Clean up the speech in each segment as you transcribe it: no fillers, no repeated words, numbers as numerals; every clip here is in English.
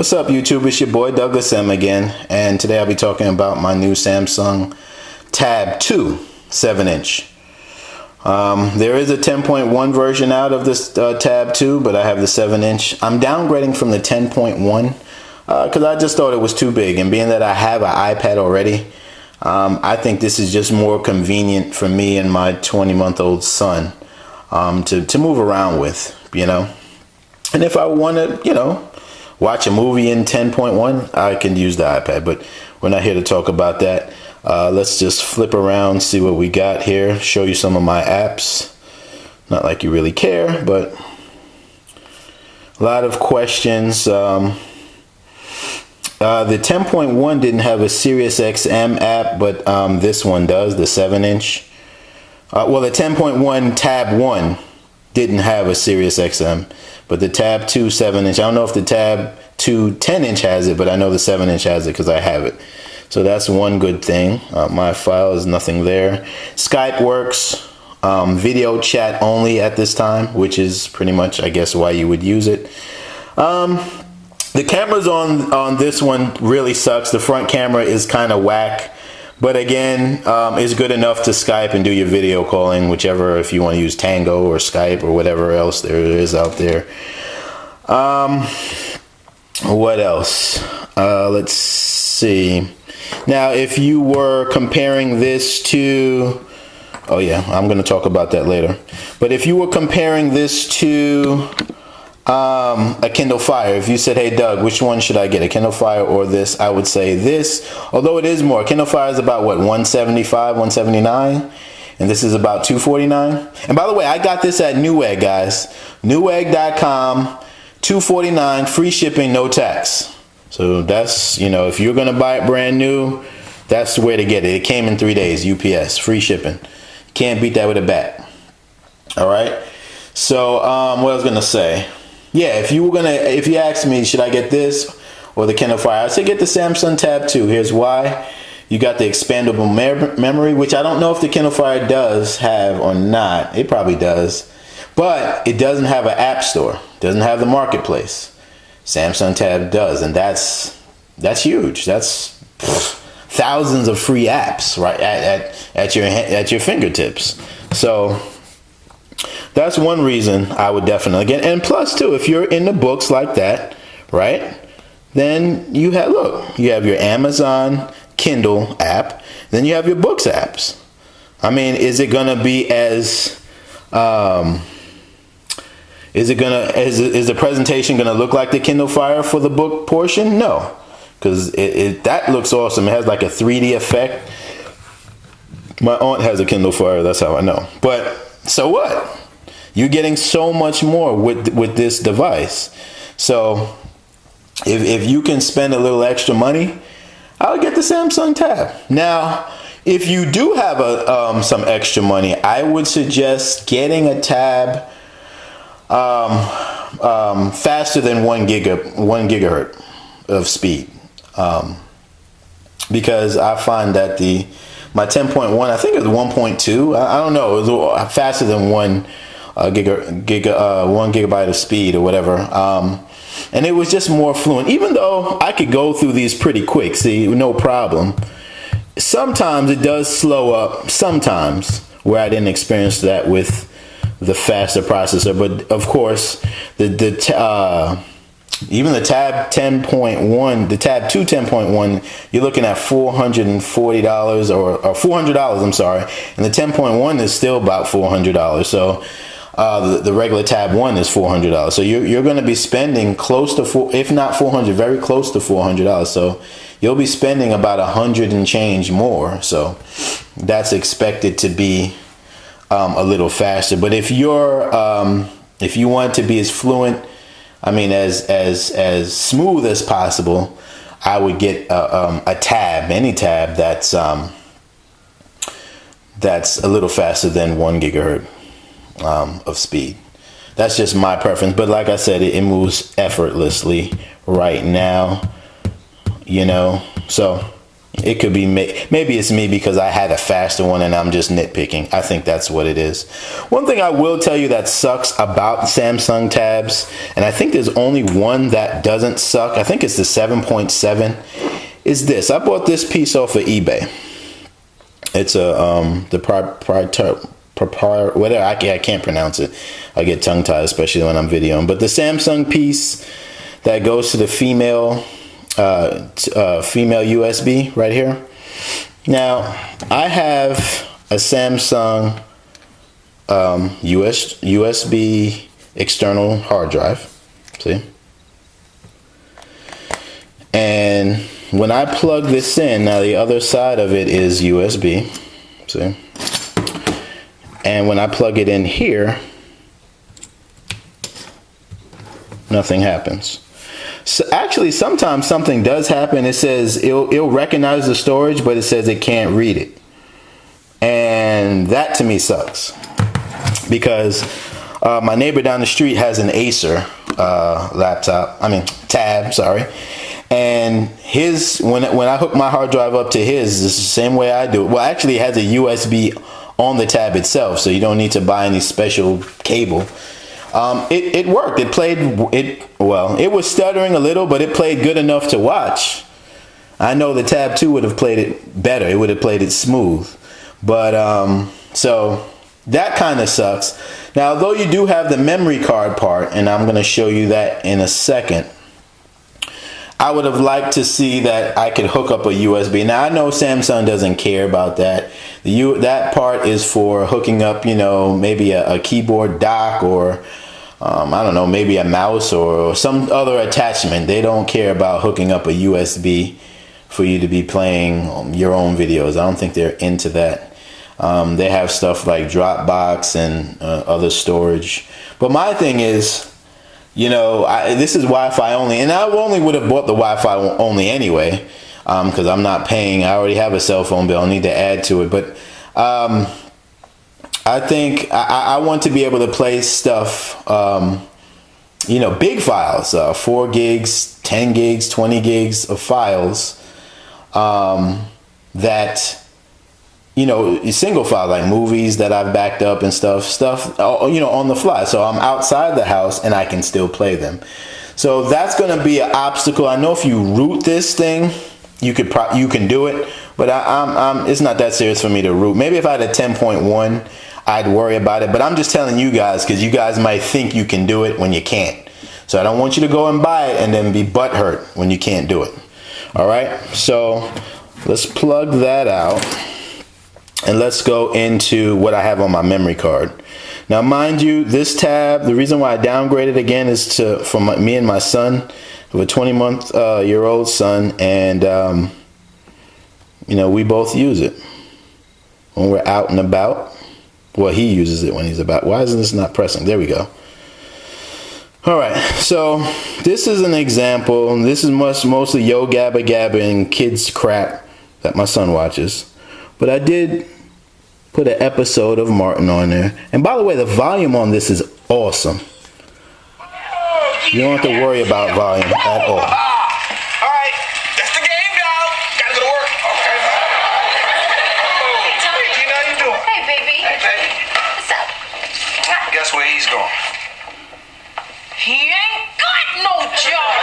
What's up, YouTube? It's your boy Douglas M again, and today I'll be talking about my new Samsung Tab 2 7-inch. There is a 10.1 version out of this Tab 2, but I have the 7-inch. I'm downgrading from the 10.1 because I just thought it was too big, and being that I have an iPad already, I think this is just more convenient for me and my 20-month-old son to move around with, you know. And if I want to, you know, watch a movie in 10.1, I can use the iPad, but we're not here to talk about that. Let's just flip around, see what we got here, show you some of my apps. Not like you really care, but a lot of questions. The 10.1 didn't have a SiriusXM app, but this one does, the 7-inch. Well, the 10.1 Tab 1 didn't have a SiriusXM, but the Tab 2 7-inch, I don't know if the Tab 2 10-inch has it, but I know the 7-inch has it because I have it. So that's one good thing. My file is nothing there. Skype works, video chat only at this time, which is pretty much, I guess, why you would use it. The cameras on this one really sucks. The front camera is kind of whack. But again, it's good enough to Skype and do your video calling, whichever, if you want to use Tango or Skype or whatever else there is out there. What else? Let's see. Now, if you were comparing this to, oh yeah, I'm going to talk about that later. But if you were comparing this to a Kindle Fire, if you said, hey Doug, which one should I get, a Kindle Fire or this, I would say this, although it is more. Kindle Fire is about what, 175, 179, and this is about 249. And by the way, I got this at Newegg, guys. Newegg.com, 249, free shipping, no tax. So that's, you know, if you're gonna buy it brand new, that's the way to get it. It came in 3 days, UPS, free shipping. Can't beat that with a bat. All right. So what I was gonna say. Yeah, if you asked me, should I get this or the Kindle Fire, I'd say get the Samsung Tab 2. Here's why. You got the expandable memory, which I don't know if the Kindle Fire does have or not. It probably does. But it doesn't have an app store. It doesn't have the marketplace. Samsung Tab does, and that's huge. That's thousands of free apps right at your fingertips. So that's one reason I would definitely get. And plus, too, if you're into books like that, right, then you have, look, you have your Amazon Kindle app, then you have your books apps. I mean, is it going to be as, is the presentation going to look like the Kindle Fire for the book portion? No, because that looks awesome. It has like a 3D effect. My aunt has a Kindle Fire, that's how I know. But so what? You're getting so much more with this device. So if you can spend a little extra money, I would get the Samsung Tab. Now, if you do have some extra money, I would suggest getting a Tab faster than 1 gigahertz of speed, because I find that my 10.1, I think it was 1.2. I don't know. It was faster than 1 gigabyte of speed or whatever. And it was just more fluent, even though I could go through these pretty quick, see, no problem. Sometimes it does slow up, sometimes, where I didn't experience that with the faster processor. But of course, even the Tab 10.1, the Tab 2 10.1, you're looking at $440 or $400, I'm sorry. And the 10.1 is still about $400. So the regular Tab 1 is $400. So you're going to be spending close to if not $400, very close to $400. So you'll be spending about $100 and change more. So that's expected to be a little faster. But if you want to be as fluent, I mean, as smooth as possible, I would get a Tab, any Tab that's a little faster than 1 gigahertz of speed. That's just my preference. But like I said, it moves effortlessly right now, you know. So It could be, maybe it's me because I had a faster one and I'm just nitpicking. I think that's what it is. One thing I will tell you that sucks about Samsung tabs, and I think there's only one that doesn't suck, I think it's the 7.7, is this. I bought this piece off of eBay. It's the whatever, I can't pronounce it. I get tongue-tied, especially when I'm videoing. But the Samsung piece that goes to the female USB right here. Now, I have a Samsung USB external hard drive. See? And when I plug this in, now the other side of it is USB. See? And when I plug it in here, nothing happens. So actually, sometimes something does happen. It says it'll recognize the storage, but it says it can't read it. And that to me sucks, because my neighbor down the street has an Acer tab, sorry. And his, when I hook my hard drive up to his, it's the same way I do it. Well, actually it has a USB on the tab itself, so you don't need to buy any special cable. It worked. It was stuttering a little, but it played good enough to watch. I know the Tab 2 would have played it better. It would have played it smooth. But, so that kind of sucks. Now, though you do have the memory card part, and I'm going to show you that in a second, I would have liked to see that I could hook up a USB. Now, I know Samsung doesn't care about that. That part is for hooking up, maybe a keyboard dock, or I don't know, maybe a mouse or some other attachment. They don't care about hooking up a USB for you to be playing your own videos. I don't think they're into that. They have stuff like Dropbox and other storage. But my thing is, this is Wi-Fi only, and I only would have bought the Wi-Fi only anyway, because I'm not paying. I already have a cell phone bill. I need to add to it. But I think I want to be able to play stuff, big files, 4 gigs, 10 gigs, 20 gigs of files, that, single file, like movies that I've backed up and stuff, on the fly. So I'm outside the house and I can still play them. So that's going to be an obstacle. I know if you root this thing, you can do it, but it's not that serious for me to root. Maybe if I had a 10.1, I'd worry about it, but I'm just telling you guys, because you guys might think you can do it when you can't. So I don't want you to go and buy it and then be butthurt when you can't do it. All right, so let's plug that out. And let's go into what I have on my memory card. Now, mind you, this tab, the reason why I downgraded again is for me and my son. I have a 20-month-year-old son, and we both use it when we're out and about. Well, he uses it when he's about. Why isn't this not pressing? There we go. All right, so this is an example. This is mostly Yo Gabba Gabba and kids crap that my son watches. But I did put an episode of Martin on there. And by the way, the volume on this is awesome. You don't have to worry about volume at all. All right, that's the game, dog. Gotta go to work. Okay. Hey, Gina, how you doing? Hey, baby. Hey, baby. What's up? Guess where he's going? He ain't got no job.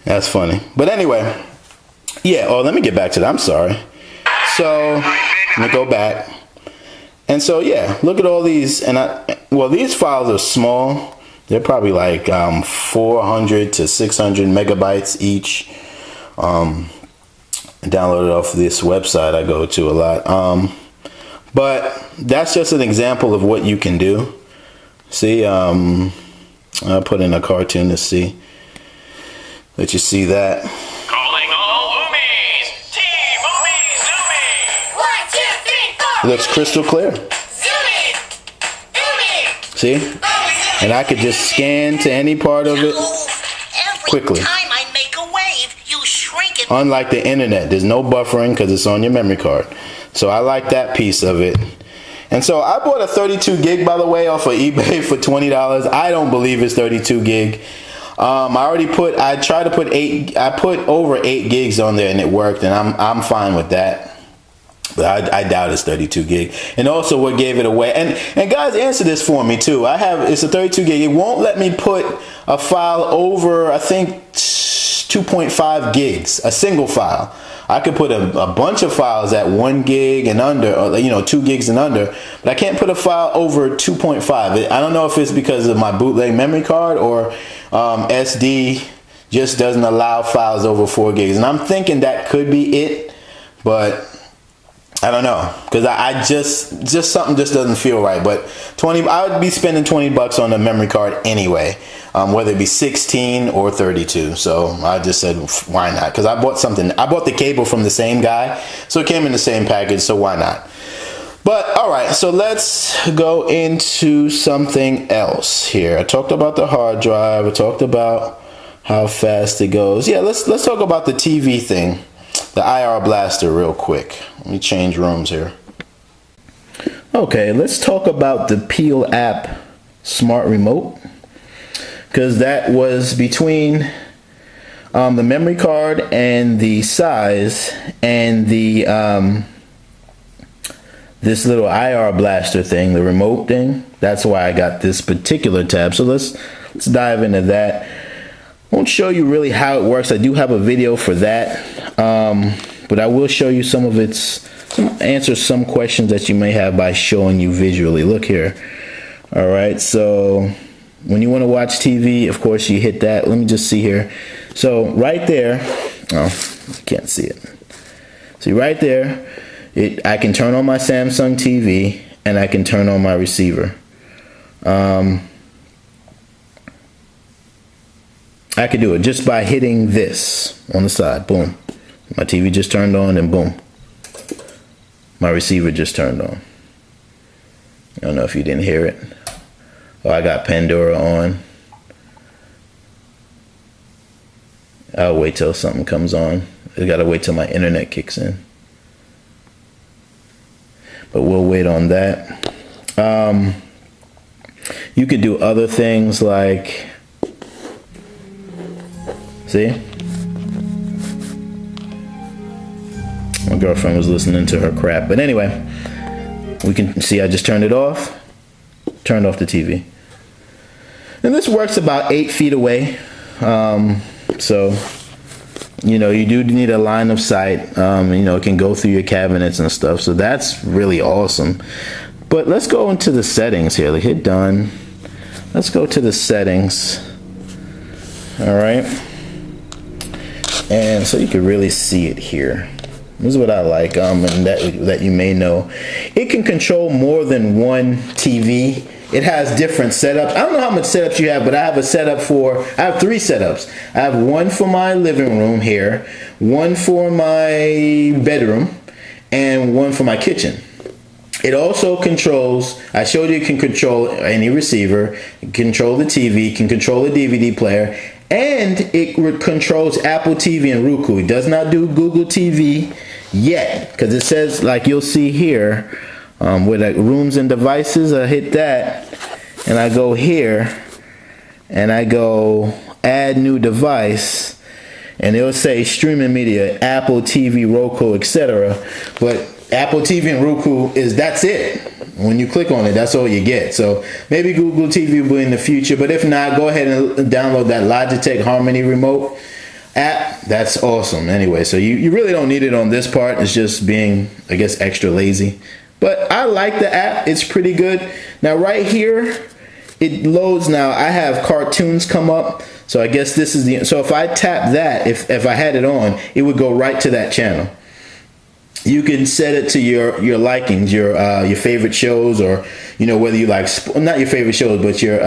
That's funny. But anyway, yeah, let me get back to that. I'm sorry. So, let me go back. And so, yeah, look at all these. And these files are small. They're probably like 400 to 600 megabytes each. Downloaded off this website I go to a lot. But that's just an example of what you can do. See, I'll put in a cartoon to let you see that. Calling all Umis! Team Umi Zumi! 1, 2, 3, 4. It looks crystal clear. Zoomy. Zoomy. See? And I could just scan to any part of it quickly. Every time I make a wave, you shrink it. Unlike the internet, there's no buffering because it's on your memory card. So I like that piece of it. And so I bought a 32 gig, by the way, off of eBay for $20. I don't believe it's 32 gig. I tried to put I put over 8 gigs on there and it worked, and I'm fine with that. But I doubt it's 32 gig. And also what gave it away, and guys, answer this for me too. It's a 32 gig. It won't let me put a file over, I think, 2.5 gigs, a single file. I could put a bunch of files at 1 gig and under, or 2 gigs and under, but I can't put a file over 2.5. I don't know if it's because of my bootleg memory card or SD just doesn't allow files over 4 gigs. And I'm thinking that could be it, but I don't know, because I just something just doesn't feel right. But I would be spending $20 on a memory card anyway, whether it be 16 or 32. So I just said, why not? Because I bought the cable from the same guy, so it came in the same package. So why not? But all right, so let's go into something else here. I talked about the hard drive. I talked about how fast it goes. Yeah, let's talk about the TV thing. The IR Blaster real quick. Let me change rooms here. Okay, let's talk about the Peel app smart remote, because that was between the memory card and the size and the this little IR Blaster thing, the remote thing. That's why I got this particular tab. So let's dive into that. Won't show you really how it works. I do have a video for that, but I will show you answer some questions that you may have by showing you visually. Look here. All right, so when you want to watch TV, of course you hit that. Let me just see here. So right there, you can't see it. See right there, I can turn on my Samsung TV and I can turn on my receiver. I could do it just by hitting this on the side. Boom. My TV just turned on, and boom. My receiver just turned on. I don't know if you didn't hear it. Oh, I got Pandora on. I'll wait till something comes on. I gotta wait till my internet kicks in. But we'll wait on that. You could do other things like, see? My girlfriend was listening to her crap. But anyway, we can see I just turned it off. Turned off the TV. And this works about 8 feet away. So, you do need a line of sight. It can go through your cabinets and stuff. So that's really awesome. But let's go into the settings here. Like, hit done. Let's go to the settings. All right. And so you can really see it here. This is what I like, and that you may know. It can control more than one TV. It has different setups. I don't know how much setups you have, but I have 3 setups. I have one for my living room here, one for my bedroom, and one for my kitchen. It also controls, I showed you it can control any receiver, it can control the TV, can control the DVD player, and it controls Apple TV and Roku. It does not do Google TV yet, because it says, like you'll see here, with like rooms and devices, I hit that, and I go here, and I go add new device, and it'll say streaming media, Apple TV, Roku, etc. But Apple TV and Roku that's it. When you click on it, that's all you get. So maybe Google TV will be in the future, but if not, go ahead and download that Logitech Harmony remote app. That's awesome. Anyway, so you really don't need it on this part. It's just being, I guess, extra lazy. But I like the app. It's pretty good. Now right here, it loads now. I have cartoons come up. So I guess this is so if I tap that, if I had it on, it would go right to that channel. You can set it to your likings, your favorite shows, or whether you like not your favorite shows, but your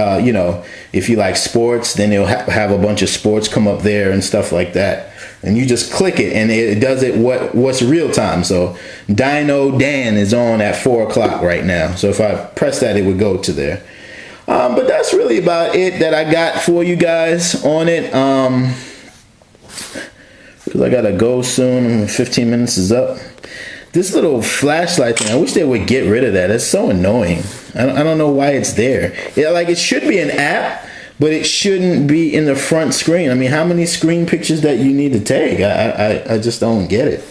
if you like sports, then it'll have a bunch of sports come up there and stuff like that. And you just click it, and it does it what's real time. So Dino Dan is on at 4:00 right now. So if I press that, it would go to there. But that's really about it that I got for you guys on it. Because I gotta go soon. 15 minutes is up. This little flashlight thing, I wish they would get rid of that. It's so annoying. I don't know why it's there. It should be an app, but it shouldn't be in the front screen. I mean, how many screen pictures that you need to take? I just don't get it.